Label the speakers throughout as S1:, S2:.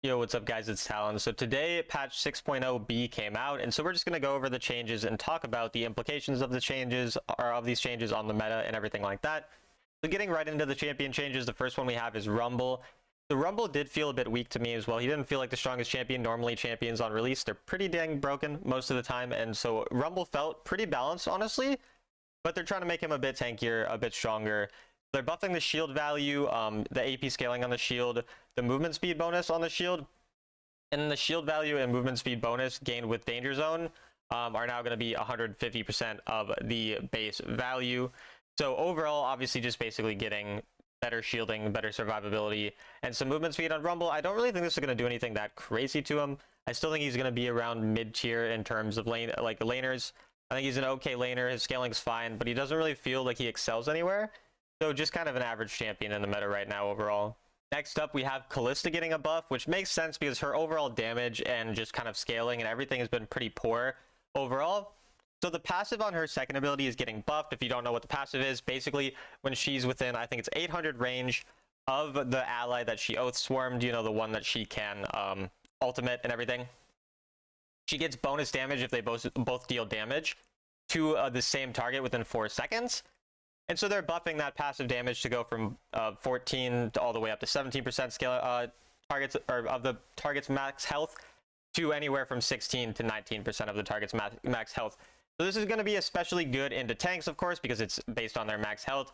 S1: Yo, what's up guys, it's Talon. So today patch 6.0b came out, and so we're just going to go over the changes and talk about the implications of the changes, or of these changes on the meta and everything like that. So getting right into the champion changes, the first one we have is Rumble. The Rumble did feel a bit weak to me as well. He didn't feel like the strongest champion. Normally champions on release, they're pretty dang broken most of the time, and so Rumble felt pretty balanced, honestly, but they're trying to make him a bit tankier, a bit stronger. They're buffing the shield value, the AP scaling on the shield, the movement speed bonus on the shield, and then the shield value and movement speed bonus gained with Danger Zone are now going to be 150% of the base value. So overall, obviously just basically getting better shielding, better survivability, and some movement speed on Rumble. I don't really think this is going to do anything that crazy to him. I still think he's going to be around mid-tier in terms of lane, like laners. I think he's an okay laner. His scaling's fine, but he doesn't really feel like he excels anywhere. So just kind of an average champion in the meta right now overall. Next up, we have Kalista getting a buff, which makes sense because her overall damage and just kind of scaling and everything has been pretty poor overall. So the passive on her second ability is getting buffed. If you don't know what the passive is, basically when she's within, I think it's 800 range of the ally that she oath swarmed, you know, the one that she can ultimate and everything, she gets bonus damage if they both deal damage to the same target within 4 seconds. And so they're buffing that passive damage to go from 14 to all the way up to 17% scale targets, or of the target's max health, to anywhere from 16 to 19% of the target's max health. So this is going to be especially good into tanks, of course, because it's based on their max health,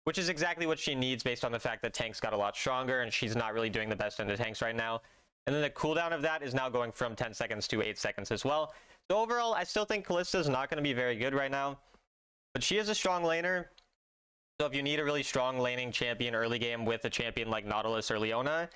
S1: which is exactly what she needs based on the fact that tanks got a lot stronger, and she's not really doing the best into tanks right now. And then the cooldown of that is now going from 10 seconds to 8 seconds as well. So overall, I still think Kalista is not going to be very good right now, but she is a strong laner. So if you need a really strong laning champion early game with a champion like Nautilus or Leona,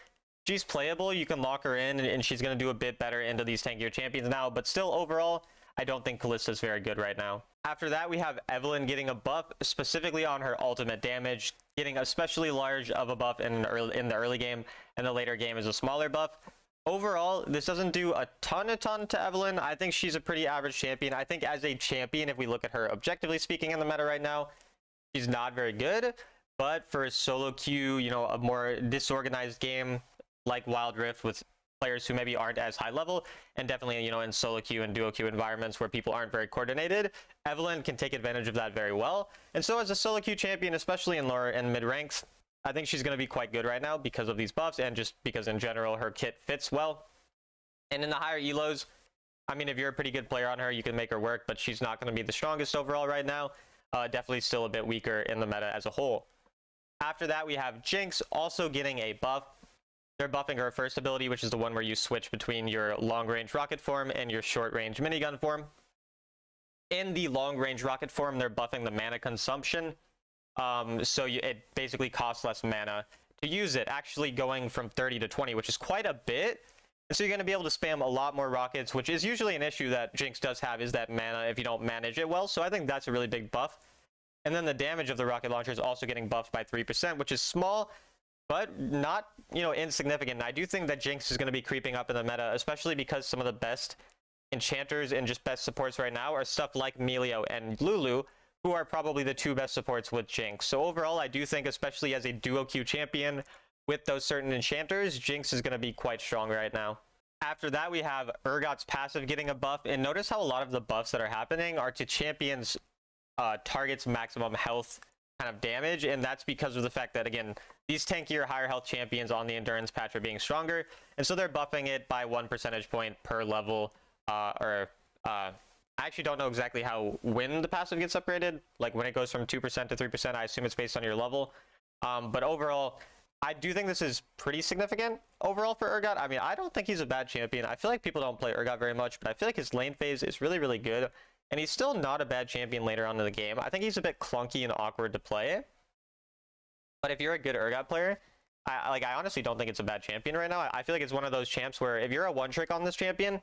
S1: she's playable. You can lock her in, and she's going to do a bit better into these tankier champions now. But still, overall, I don't think Kalista is very good right now. After that, we have Evelynn getting a buff, specifically on her ultimate damage, getting especially large of a buff in the early game, and the later game is a smaller buff. Overall, this doesn't do a ton to Evelynn. I think she's a pretty average champion. I think as a champion, if we look at her objectively speaking in the meta right now, she's not very good, but for a solo queue, you know, a more disorganized game like Wild Rift with players who maybe aren't as high level, and definitely, you know, in solo queue and duo queue environments where people aren't very coordinated, Evelynn can take advantage of that very well. And so as a solo queue champion, especially in lower and mid ranks, I think she's going to be quite good right now because of these buffs, and just because in general her kit fits well. And in the higher elos, I mean, if you're a pretty good player on her, you can make her work, but she's not going to be the strongest overall right now. Definitely still a bit weaker in the meta as a whole. After that, we have Jinx also getting a buff. They're buffing her first ability, which is the one where you switch between your long-range rocket form and your short-range minigun form. In the long-range rocket form, they're buffing the mana consumption. It basically costs less mana to use it, actually going from 30 to 20, which is quite a bit. So you're going to be able to spam a lot more rockets, which is usually an issue that Jinx does have, is that mana if you don't manage it well. So I think that's a really big buff. And then the damage of the rocket launcher is also getting buffed by 3%, which is small, but not, you know, insignificant. And I do think that Jinx is going to be creeping up in the meta, especially because some of the best enchanters and just best supports right now are stuff like Melio and Lulu, who are probably the two best supports with Jinx. So overall, I do think, especially as a duo queue champion, with those certain enchanters, Jinx is going to be quite strong right now. After that, we have Urgot's passive getting a buff, and notice how a lot of the buffs that are happening are to champions' target's maximum health kind of damage, and that's because of the fact that, again, these tankier, higher health champions on the endurance patch are being stronger, and so they're buffing it by 1 percentage point per level, I actually don't know exactly when the passive gets upgraded, like when it goes from 2% to 3%, I assume it's based on your level, but overall, I do think this is pretty significant overall for Urgot. I mean, I don't think he's a bad champion. I feel like people don't play Urgot very much, but I feel like his lane phase is really, really good. And he's still not a bad champion later on in the game. I think he's a bit clunky and awkward to play. But if you're a good Urgot player, I honestly don't think it's a bad champion right now. I feel like it's one of those champs where if you're a one-trick on this champion,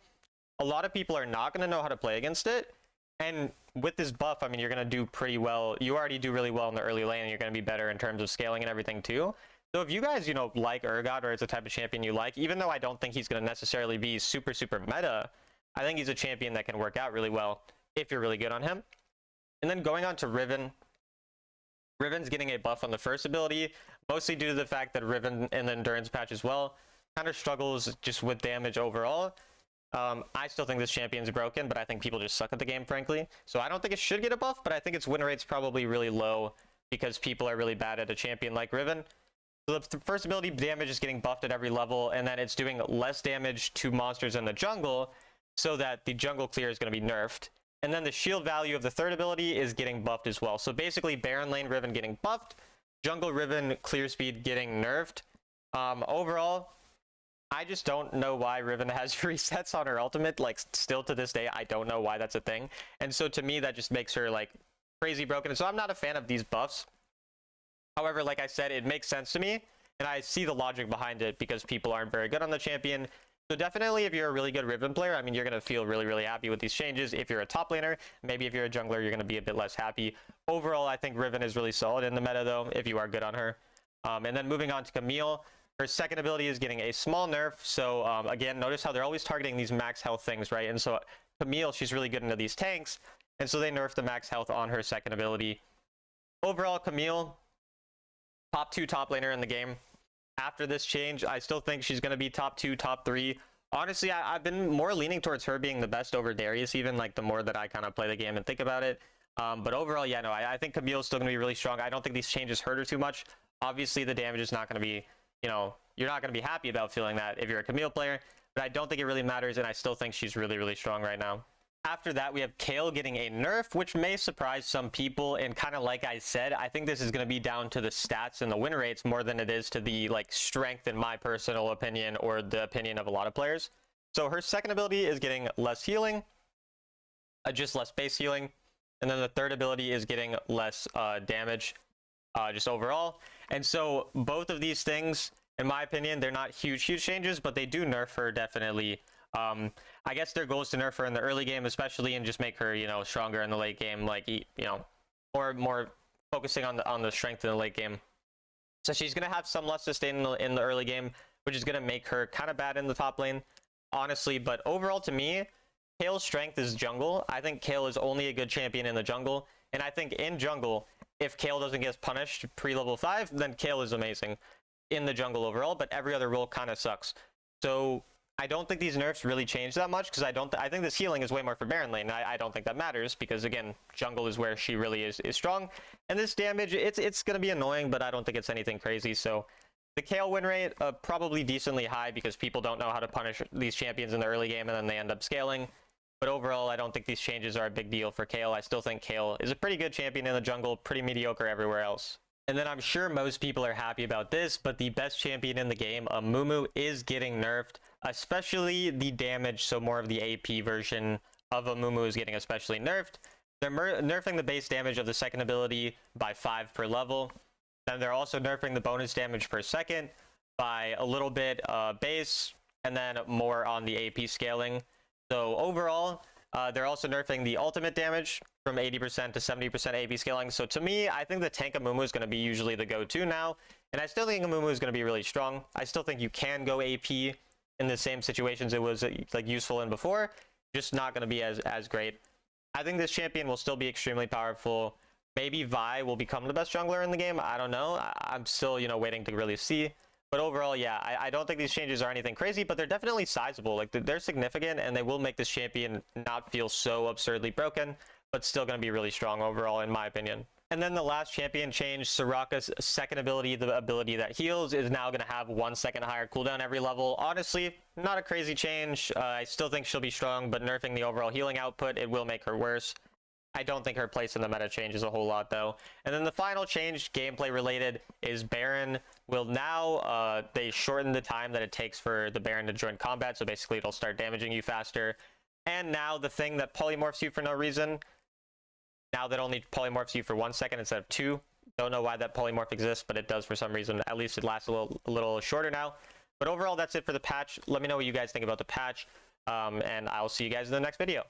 S1: a lot of people are not going to know how to play against it. And with this buff, I mean, you're going to do pretty well. You already do really well in the early lane, and you're going to be better in terms of scaling and everything too. So if you guys, you know, like Urgot, or it's a type of champion you like, even though I don't think he's going to necessarily be super meta, I think he's a champion that can work out really well if you're really good on him. And then going on to Riven. Riven's getting a buff on the first ability, mostly due to the fact that Riven in the endurance patch as well kind of struggles just with damage overall. I still think this champion's broken, but I think people just suck at the game, frankly. So I don't think it should get a buff, but I think its win rate's probably really low because people are really bad at a champion like Riven. So the first ability damage is getting buffed at every level, and then it's doing less damage to monsters in the jungle, so that the jungle clear is going to be nerfed. And then the shield value of the third ability is getting buffed as well. So basically, Baron lane Riven getting buffed, jungle Riven clear speed getting nerfed. Overall, I just don't know why Riven has resets on her ultimate. Like, still to this day, I don't know why that's a thing. And so to me, that just makes her like crazy broken. And so I'm not a fan of these buffs. However, like I said, it makes sense to me, and I see the logic behind it because people aren't very good on the champion. So definitely, if you're a really good Riven player, I mean, you're going to feel really, really happy with these changes. If you're a top laner, maybe if you're a jungler, you're going to be a bit less happy. Overall, I think Riven is really solid in the meta, though, if you are good on her. And then moving on to Camille, her second ability is getting a small nerf. So again, notice how they're always targeting these max health things, right? And so Camille, she's really good into these tanks, and so they nerf the max health on her second ability. Overall, Camille, top 2 top laner in the game. After this change, I still think she's going to be top 2, top 3. Honestly, I've been more leaning towards her being the best over Darius, even like the more that I kind of play the game and think about it. But overall, yeah, no, I think Camille's still going to be really strong. I don't think these changes hurt her too much. Obviously, the damage is not going to be, you know, you're not going to be happy about feeling that if you're a Camille player, but I don't think it really matters, and I still think she's really, really strong right now. After that, we have Kale getting a nerf, which may surprise some people, and kind of like I said, I think this is going to be down to the stats and the win rates more than it is to the like strength, in my personal opinion, or the opinion of a lot of players. So her second ability is getting less healing, just less base healing, and then the third ability is getting less damage, just overall. And so both of these things, in my opinion, they're not huge changes, but they do nerf her definitely. I guess their goal is to nerf her in the early game, especially, and just make her, you know, stronger in the late game, like, you know, more focusing on the strength in the late game. So she's gonna have some less sustain in the early game, which is gonna make her kind of bad in the top lane, honestly. But overall, to me, Kale's strength is jungle. I think Kale is only a good champion in the jungle, and I think in jungle, if Kale doesn't get punished pre-level 5, then Kale is amazing in the jungle overall, but every other role kind of sucks. So I don't think these nerfs really change that much, because I think this healing is way more for Baron lane. I don't think that matters, because again, jungle is where she really is strong, and this damage, it's going to be annoying, but I don't think it's anything crazy. So the Kale win rate, probably decently high, because people don't know how to punish these champions in the early game, and then they end up scaling. But overall, I don't think these changes are a big deal for Kale. I still think Kale is a pretty good champion in the jungle, pretty mediocre everywhere else. And then I'm sure most people are happy about this, but the best champion in the game, Amumu, is getting nerfed, especially the damage. So more of the AP version of Amumu is getting especially nerfed. They're nerfing the base damage of the second ability by 5 per level. Then they're also nerfing the bonus damage per second by a little bit base, and then more on the AP scaling. So overall, they're also nerfing the ultimate damage from 80% to 70% AP scaling. So to me, I think the tank Amumu is going to be usually the go-to now. And I still think Amumu is going to be really strong. I still think you can go AP in the same situations it was like useful in before, just not going to be as great. I think this champion will still be extremely powerful. Maybe Vi will become the best jungler in the game. I don't know. I'm still, you know, waiting to really see. But overall, yeah, I don't think these changes are anything crazy, but they're definitely sizable. Like, they're significant, and they will make this champion not feel so absurdly broken, but still going to be really strong overall, in my opinion. And then the last champion change, Saraka's second ability, the ability that heals, is now going to have 1 second higher cooldown every level. Honestly, not a crazy change. I still think she'll be strong, but nerfing the overall healing output, it will make her worse. I don't think her place in the meta changes a whole lot, though. And then the final change, gameplay related, is Baron will now, they shorten the time that it takes for the Baron to join combat, so basically it'll start damaging you faster. And now the thing that polymorphs you for no reason, now that only polymorphs you for 1 second instead of 2. Don't know why that polymorph exists, but it does for some reason. At least it lasts a little shorter now. But overall, that's it for the patch. Let me know what you guys think about the patch, and I'll see you guys in the next video.